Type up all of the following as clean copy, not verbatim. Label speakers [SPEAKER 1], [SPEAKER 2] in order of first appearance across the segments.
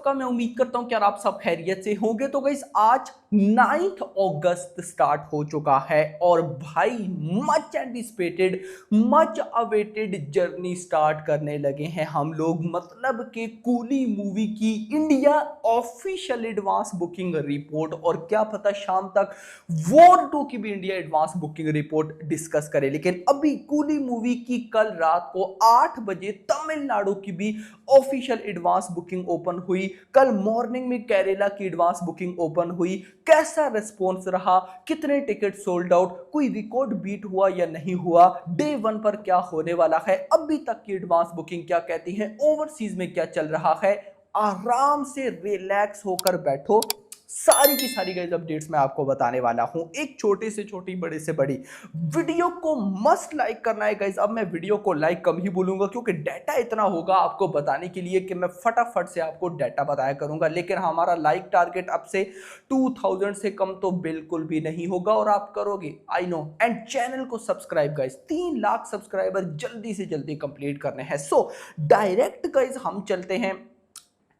[SPEAKER 1] सबका मैं उम्मीद करता हूं कि यार आप सब खैरियत से होंगे। तो गाइस आज 9 अगस्त स्टार्ट हो चुका है और भाई much anticipated much awaited journey start करने लगे हैं हम लोग। मतलब कि कूली मूवी की India official advance booking report, और क्या पता शाम तक वॉर 2 की भी India advance booking report discuss करें। लेकिन अभी कूली मूवी की कल रात को 8 बजे तमिलनाडु की भी ऑफिशियल एडवांस बुकिंग ओपन हुई। कल मॉर्निंग में केरला की एडवांस बुकिंग ओपन हुई। कैसा रिस्पॉन्स रहा, कितने टिकट सोल्ड आउट, कोई रिकॉर्ड बीट हुआ या नहीं हुआ, डे 1 पर क्या होने वाला है, अभी तक की एडवांस बुकिंग क्या कहती है, ओवरसीज में क्या चल रहा है, आराम से रिलैक्स होकर बैठो। सारी की सारी गाइस अपडेट्स मैं आपको बताने वाला हूं। एक छोटे से छोटी, बड़े से बड़ी वीडियो को मस्ट लाइक करना है गाइस। अब मैं वीडियो को लाइक कम ही बोलूंगा क्योंकि डाटा इतना होगा आपको बताने के लिए कि मैं फटाफट से आपको डाटा बताया करूंगा। लेकिन हमारा लाइक टारगेट अब से 2000 से कम तो बिल्कुल भी नहीं होगा और आप करोगे, आई नो। एंड चैनल को सब्सक्राइब गाइस, 3 लाख सब्सक्राइबर जल्दी से जल्दी कंप्लीट करने हैं। सो डायरेक्ट गाइस हम चलते हैं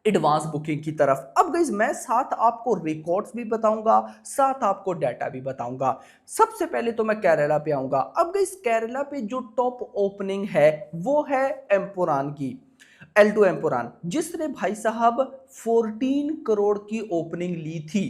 [SPEAKER 1] एडवांस बुकिंग की तरफ। अब गाइस मैं साथ आपको रिकॉर्ड्स भी बताऊंगा, साथ आपको डाटा भी बताऊंगा। सबसे पहले तो मैं केरला पे आऊंगा। अब गाइस केरला पे जो टॉप ओपनिंग है वो है एम्पुरान की, L2 एम्पुरान, जिसने भाई साहब 14 करोड़ की ओपनिंग ली थी।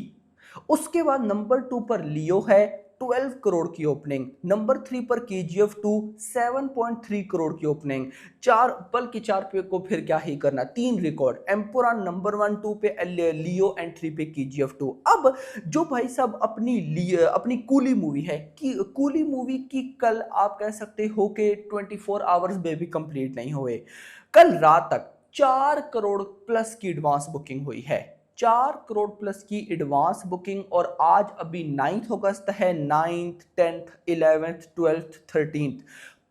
[SPEAKER 1] उसके बाद नंबर 2 पर लियो है, 12 करोड़ की ओपनिंग। नंबर 3 पर KGF2, 7.3 करोड़ की ओपनिंग। चार पल की चार पे को फिर क्या ही करना, 3 रिकॉर्ड। एम्पोरान नंबर 1 2 पे, लियो एंड 3 पे KGF2। अब जो भाई साहब अपनी कूली मूवी है कि कूली मूवी की कल आप कह सकते हो कि 24 आवर्स में भी कंप्लीट नहीं हुए। कल रात तक 4 करोड़ प्लस की एडवांस बुकिंग हुई है। 4 करोड़ प्लस की एडवांस बुकिंग। और आज अभी 9 अगस्त है। 9th 10th 11th 12th 13th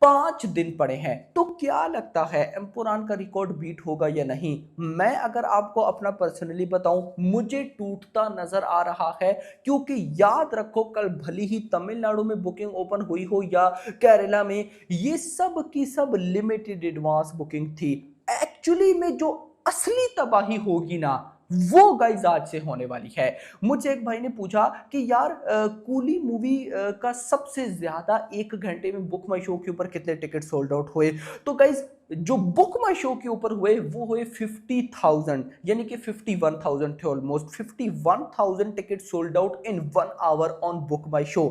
[SPEAKER 1] 5 दिन पड़े हैं। तो क्या लगता है एम्पुरान का रिकॉर्ड बीट होगा या नहीं? मैं अगर आपको अपना पर्सनली बताऊं, मुझे टूटता नजर आ रहा है। क्योंकि याद रखो, कल भली ही तमिलनाडु में बुकिंग ओपन हुई हो या केरला में, ये सब की सब लिमिटेड एडवांस बुकिंग थी। एक्चुअली में जो असली तबाही होगी ना, वो गाइज आज से होने वाली है। मुझे एक भाई ने पूछा कि यार कूली मूवी का सबसे ज्यादा 1 घंटे में बुक माई शो के ऊपर कितने टिकट सोल्ड आउट हुए। तो गाइज जो बुक माई शो के ऊपर हुए वो हुए 50,000, यानी कि 51,000 थे almost. 51,000 ticket sold out in 1 hour on Book My Show.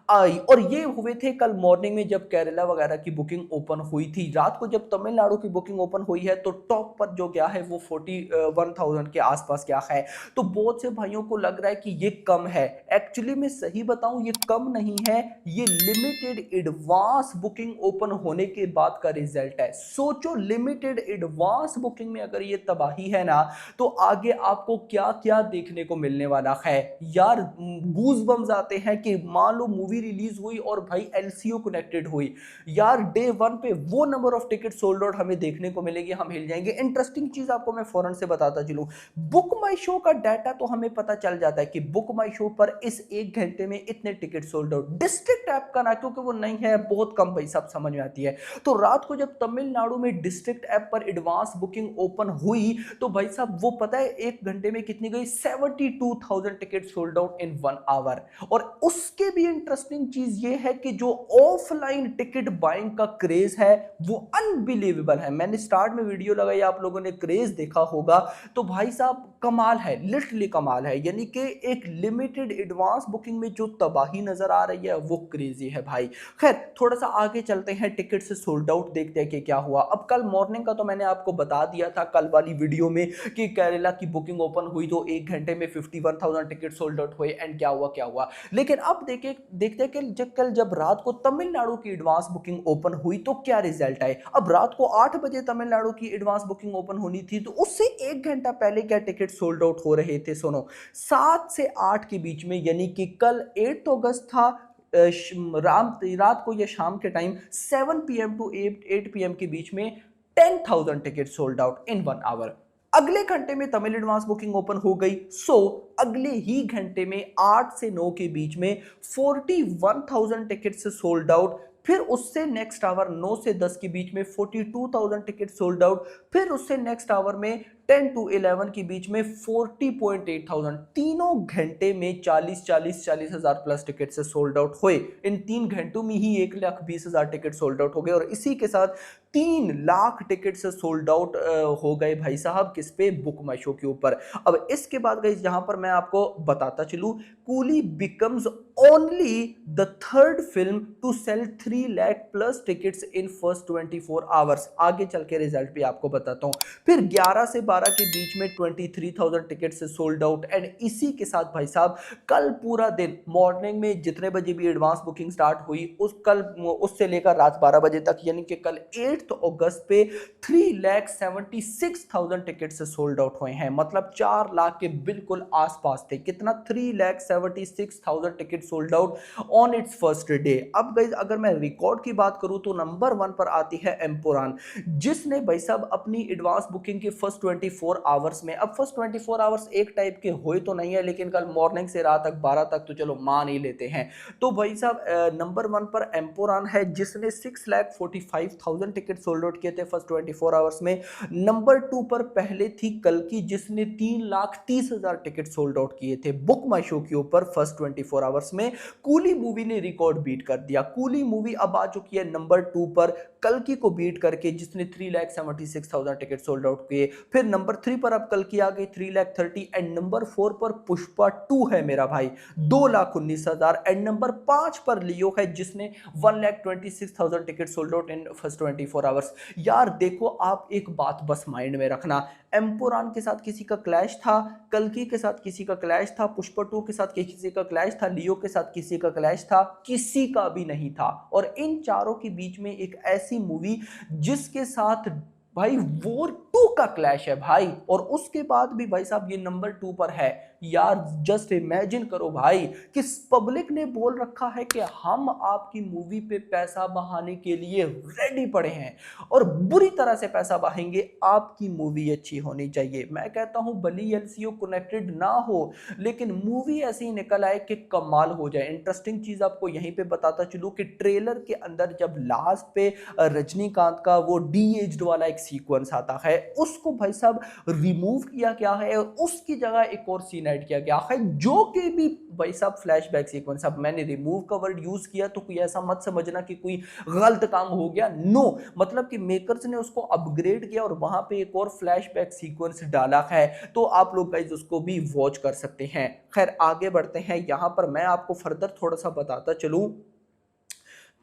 [SPEAKER 1] और ये हुए थे कल मॉर्निंग में जब केरला वगैरह की बुकिंग ओपन हुई थी। रात को जब तमिलनाडु की बुकिंग ओपन हुई है तो टॉप पर जो गया है वो 41,000 के आसपास गया है। तो बहुत से भाइयों को लग रहा है कि ये कम है। एक्चुअली में सही बताऊं, ये कम नहीं है, ये लिमिटेड एडवांस बुकिंग ओपन होने के बाद का रिजल्ट है। सोचो, लिमिटेड एडवांस बुकिंग में अगर ये तबाही है ना, तो आगे आपको क्या क्या देखने को मिलने वाला है यार। गूज बम्स आते हैं कि मान लो मूवी रिलीज हुई और भाई LCO कनेक्टेड हुई यार, डे 1 पे वो number of ticket sold out हमें देखने को मिलेगी, हम हिल जाएंगे। इंटरेस्टिंग चीज आपको मैं फौरन से बताता चलूं, बुक माई शो का डाटा तो हमें पता चल जाता है कि बुक माई शो पर इस 1 घंटे में इतने ticket sold out. District app का ना, क्योंकि वो नहीं है, बहुत कम भाई सब समझ में आती है। तो रात को जब तमिलनाडु में डिस्ट्रिक्ट ऐप पर एडवांस बुकिंग ओपन हुई तो भाई साहब वो पता है 1 घंटे में कितनी गई, 72,000 ticket sold out in 1 hour. और उसके भी इंटरेस्टिंग चीज ये है कि जो ऑफलाइन टिकट बाइंग का क्रेज है वो अनबिलीवेबल है। मैंने स्टार्ट में वीडियो लगाई, आप लोगों ने क्रेज देखा होगा। तो भाई साहब कमाल है, लिटरली कमाल है। यानी कि एक लिमिटेड एडवांस बुकिंग में जो तबाही नजर आ रही है वो क्रेजी है भाई। खैर थोड़ा सा आगे चलते हैं, टिकट से सोल्ड आउट देखते हैं कि क्या हुआ। अब कल मॉर्निंग का तो मैंने आपको बता दिया था कल वाली वीडियो में कि केरला की बुकिंग ओपन हुई तो 1 घंटे में 51,000 टिकट सोल्ड आउट हुए। एंड क्या हुआ, क्या हुआ। लेकिन अब देखते हैं कि जब रात को तमिलनाडु की एडवांस बुकिंग ओपन हुई तो क्या रिजल्ट आए। अब रात को 8 बजे तमिलनाडु की एडवांस बुकिंग ओपन होनी थी, तो उससे 1 घंटा पहले क्या टिकट सोल्ड आउट हो रहे थे। सुनो, 7 से 8 के बीच में, यानी कि कल 8 अगस्त था, रात को या शाम के टाइम 7 PM टू 8 PM के बीच में 10,000 ticket sold out in 1 hour. अगले घंटे में तमिल एडवांस बुकिंग ओपन हो गई। सो अगले ही घंटे में 8 से 9 के बीच में 41,000 टिकट से सोल्ड आउट। फिर उससे नेक्स्ट आवर 9 से 10 के बीच में 42,000 टिकट सोल्ड आउट। फिर उससे नेक्स्ट आवर में 10 to 11 के बीच में 40.8 थाउजेंड, तीनों घंटे में 40 हजार प्लस टिकट से सोल्ड आउट हुए। इन 3 घंटों में ही 1,20,000 टिकट सोल्ड आउट हो गए और इसी के साथ 3 लाख टिकट से सोल्ड आउट हो गए भाई साहब किस पे, बुक माई शो के ऊपर। अब इसके बाद गाइस जहां पर मैं आपको बताता चलूं, Coolie becomes only the third film to sell 3 lakh plus tickets in first 24 hours. आगे चल के रिजल्ट भी आपको बताता हूं। फिर 11 से 12 के बीच में 23,000 टिकट से सोल्ड आउट। एंड इसी के साथ भाई साहब कल पूरा दिन मॉर्निंग में जितने बजे भी एडवांस बुकिंग स्टार्ट हुई उससे लेकर रात 12 बजे तक, यानी कि कल 8 अगस्त पे 3,76,000 टिकट से सोल्ड आउट हुए हैं। मतलब 4 लाख के बिल्कुल आसपास थे। कितना, 3,76,000 ticket sold out on it's first day. अब गाइस अगर मैं रिकॉर्ड की बात करूं तो नंबर 1 पर आती है एम्पुरान, जिसने भाई साहब अपनी एडवांस बुकिंग के फर्स्ट 24 आवर्स में, अब फर्स्ट 24 आवर्स एक टाइप के हुए तो नहीं है, लेकिन कल मॉर्निंग से रात तक 12 तक तो चलो मान ही लेते हैं। तो भाई साहब नंबर 1 पर एम्पुरान है जिसने 6,45,000 टिकट सोल्ड आउट किए थे फर्स्ट 24 आवर्स में। नंबर 2 पर पहले थी कल्कि जिसने 3,30,000 टिकट सोल्ड आउट किए थे बुक माई शो के ऊपर फर्स्ट 24 आवर्स में। कूली मूवी ने रिकॉर्ड बीट कर दिया। कूली मूवी अब आ चुकी है नंबर 2 पर कल्कि को बीट करके, जिसने 3,76,000 टिकट सोल्ड आउट किए। फिर नंबर 3 पर अब कल्कि आ गई 3,30,000। एंड नंबर 4 पर पुष्पा 2 है मेरा भाई 2,19,000। एंड नंबर 5 पर लियो है जिसने 1,26,000 टिकट सोल्ड आउट इन फर्स्ट 24 आवर्स। यार देखो आप एक बात बस माइंड में रखना, एम्पुरान के साथ किसी का क्लैश था, कल्कि के साथ किसी का क्लैश था, पुष्पा 2 के साथ किसी का क्लैश था, लियो के साथ किसी का क्लैश था, किसी का भी नहीं था। और इन चारों के बीच में एक ऐसी मूवी जिसके साथ भाई वॉर 2 का क्लैश है भाई, और उसके बाद भी भाई साहब ये नंबर 2 पर है। यार जस्ट इमेजिन करो भाई कि पब्लिक ने बोल रखा है कि हम आपकी मूवी पे पैसा बहाने के लिए रेडी पड़े हैं और बुरी तरह से पैसा बहाएंगे, आपकी मूवी अच्छी होनी चाहिए। मैं कहता हूं भली एलसीओ कनेक्टेड ना हो लेकिन मूवी ऐसी निकल आए कि कमाल हो जाए। इंटरेस्टिंग चीज आपको यहीं पे बताता चलूं कि ट्रेलर के अंदर जब लास्ट पे रजनीकांत का वो डी-एज्ड वाला एक सीक्वेंस आता है, उसको भाई साहब रिमूव किया गया है और उसकी जगह एक और सीन ऐड किया गया है जो कि भी भाई साहब फ्लैशबैक सीक्वेंस। अब मैंने रिमूव का वर्ड यूज किया तो कोई ऐसा मत समझना कि कोई गलत काम हो गया, नो, मतलब कि मेकर्स ने उसको अपग्रेड किया और वहां पे एक और फ्लैशबैक सीक्वेंस डाला है, तो आप लोग गाइस उसको भी वॉच कर सकते हैं। खैर आगे बढ़ते हैं, यहां पर मैं आपको फर्दर थोड़ा सा बताता चलूं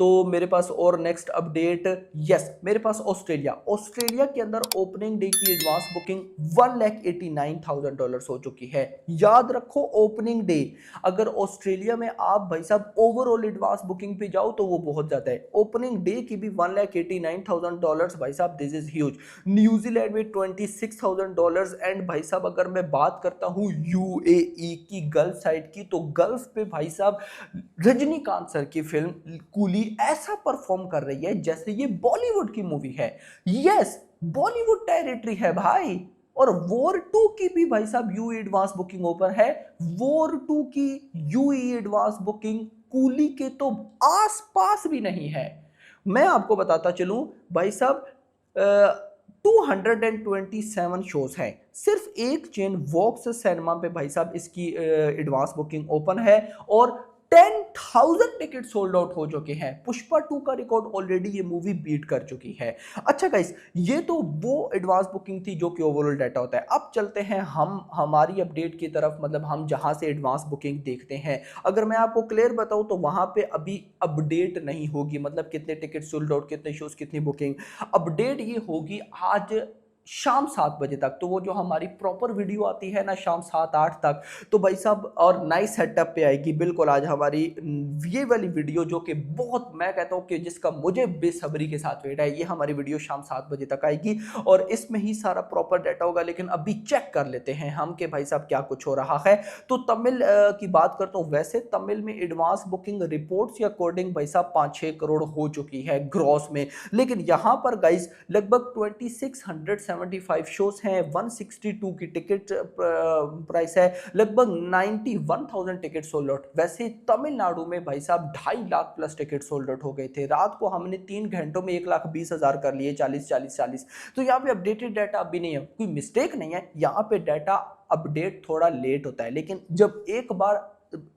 [SPEAKER 1] तो मेरे पास और नेक्स्ट अपडेट, यस मेरे पास ऑस्ट्रेलिया के अंदर ओपनिंग डे की एडवांस बुकिंग $1,89,000 हो चुकी है। याद रखो ओपनिंग डे, अगर ऑस्ट्रेलिया में आप भाई साहब ओवरऑल एडवांस बुकिंग पे जाओ तो वो बहुत ज्यादा है, ओपनिंग डे की भी $1,89,000 भाई साहब, दिस इज ह्यूज। न्यूजीलैंड में $26,000। एंड भाई साहब अगर मैं बात करता हूं यूएई की गल्फ साइड की, तो गल्फ पे भाई साहब रजनीकांत सर की फिल्म कूली ऐसा परफॉर्म कर रही है जैसे ये बॉलीवुड की मूवी है। यस बॉलीवुड टेरिटरी है भाई। और वॉर 2 की भी भाई साहब यूई एडवांस बुकिंग ओपन है। वॉर 2 की यूई एडवांस बुकिंग कूली के तो आसपास भी नहीं है। मैं आपको बताता चलूं भाई साहब 227 शोज हैं, सिर्फ एक चेन वॉक्स सिनेमा पे भाई साहब इसकी एडवांस बुकिंग ओपन है और 10,000 टिकट सोल्ड आउट हो चुके हैं। पुष्पा 2 का रिकॉर्ड ऑलरेडी ये मूवी बीट कर चुकी है। अच्छा गाइस, ये तो वो एडवांस बुकिंग थी जो कि ओवरऑल डाटा होता है। अब चलते हैं हम हमारी अपडेट की तरफ, मतलब हम जहां से एडवांस बुकिंग देखते हैं। अगर मैं आपको क्लियर बताऊं तो वहां पे अभी अपडेट नहीं होगी, मतलब कितने टिकट सोल्ड आउट, कितने शोज, कितनी बुकिंग। अपडेट ये होगी आज शाम 7 बजे तक। तो वो जो हमारी प्रॉपर वीडियो आती है ना शाम 7-8 तक, तो भाई साहब और नई सेटअप पे आएगी बिल्कुल आज हमारी ये वाली वीडियो, जो कि बहुत मैं कहता हूँ कि जिसका मुझे बेसब्री के साथ वेट है। ये हमारी वीडियो शाम 7 बजे तक आएगी और इसमें ही सारा प्रॉपर डाटा होगा। लेकिन अभी चेक कर लेते हैं हम कि भाई साहब क्या कुछ हो रहा है। तो तमिल की बात करता हूँ, वैसे तमिल में एडवांस बुकिंग रिपोर्ट्स के अकॉर्डिंग भाई साहब 5-6 करोड़ हो चुकी है ग्रॉस में, लेकिन यहाँ पर गाइज लगभग 2600 175 शोज हैं, 162 की टिकट प्राइस है, लगभग 91,000 टिकट सोल्ड आउट। वैसे तमिलनाडु में भाई साहब 2.5 lakh plus ticket sold out हो गए थे। रात को हमने 3 घंटों में 1,20,000 कर लिए, 40-40-40। तो यहाँ पे अपडेटेड डाटा अभी नहीं है, कोई मिस्टेक नहीं है, यहाँ पे डाटा अपडेट थोड़ा लेट होता है, लेकिन जब एक बार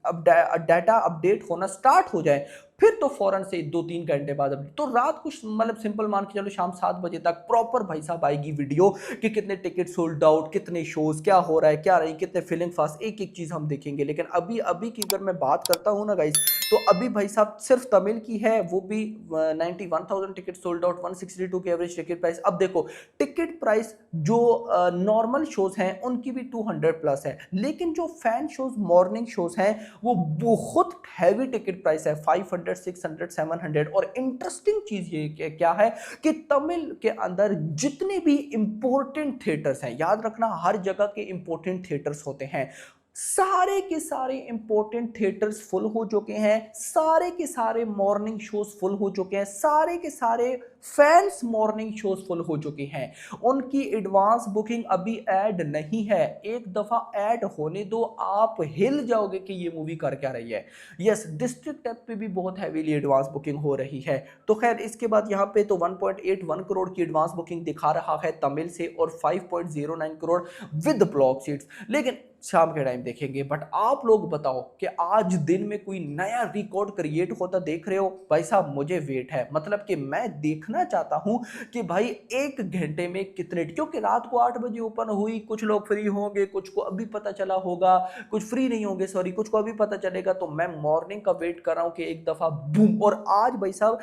[SPEAKER 1] अब डाटा अपडेट होना स्टार्ट हो जाए फिर तो फौरन से 2-3 घंटे बाद तो रात कुछ मतलब सिंपल मान के चलो शाम 7 बजे तक प्रॉपर भाई साहब आएगी वीडियो कि कितने टिकट सोल्ड आउट, कितने शोज, क्या हो रहा है क्या रही, कितने फिलिंग फास्ट, एक एक चीज हम देखेंगे। लेकिन अभी अभी की अगर मैं बात करता हूँ ना गाइस, तो अभी भाई साहब सिर्फ तमिल की है, वो भी 91,000 टिकट सोल्ड आउट, 162 की एवरेज टिकट प्राइस। अब देखो टिकट प्राइस जो नॉर्मल शोज हैं उनकी भी 200 प्लस है, लेकिन जो फैन शोज, मॉर्निंग शोज हैं, वो बहुत हैवी टिकट प्राइस है, 500, 600, 700। और इंटरेस्टिंग चीज ये क्या है कि तमिल के अंदर जितने भी इंपॉर्टेंट थिएटर्स हैं, याद रखना हर जगह के इंपॉर्टेंट थिएटर्स होते हैं, सारे के सारे इंपॉर्टेंट थिएटर्स फुल हो चुके हैं, सारे के सारे मॉर्निंग शोज फुल हो चुके हैं, सारे के सारे फैंस मॉर्निंग शोज फुल हो चुके हैं। उनकी एडवांस बुकिंग अभी ऐड नहीं है, एक दफा ऐड होने दो, आप हिल जाओगे कि ये मूवी कर क्या रही है। यस, डिस्ट्रिक्ट ऐप पे भी बहुत हैवीली एडवांस बुकिंग हो रही है। तो खैर इसके बाद यहाँ पे तो 1.81 करोड़ की एडवांस बुकिंग दिखा रहा है तमिल से, और 5.09 करोड़ विद ब्लॉक सीट्स। लेकिन शाम के टाइम देखेंगे। बट आप लोग बताओ कि आज दिन में कोई नया रिकॉर्ड क्रिएट होता देख रहे हो? भाई साहब मुझे वेट है, मतलब कि मैं देखना चाहता हूं कि भाई 1 घंटे में कितने, क्योंकि रात को 8 बजे ओपन हुई, कुछ लोग फ्री होंगे, कुछ को अभी पता चला होगा, कुछ फ्री नहीं होंगे, सॉरी, कुछ को अभी पता चलेगा। तो मैं मॉर्निंग का वेट कर रहा हूं कि एक दफा बूम। और आज भाई साहब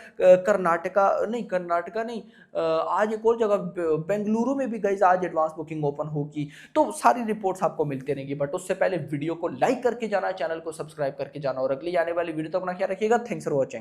[SPEAKER 1] कर्नाटका नहीं, आज एक और जगह बेंगलुरु में भी गाइस आज एडवांस बुकिंग ओपन होगी। तो सारी रिपोर्ट्स आपको मिलती रहेंगी, बट उससे पहले वीडियो को लाइक करके जाना, चैनल को सब्सक्राइब करके जाना, और अगली आने वाली वीडियो तक अपना ख्याल रखिएगा। Thanks for watching.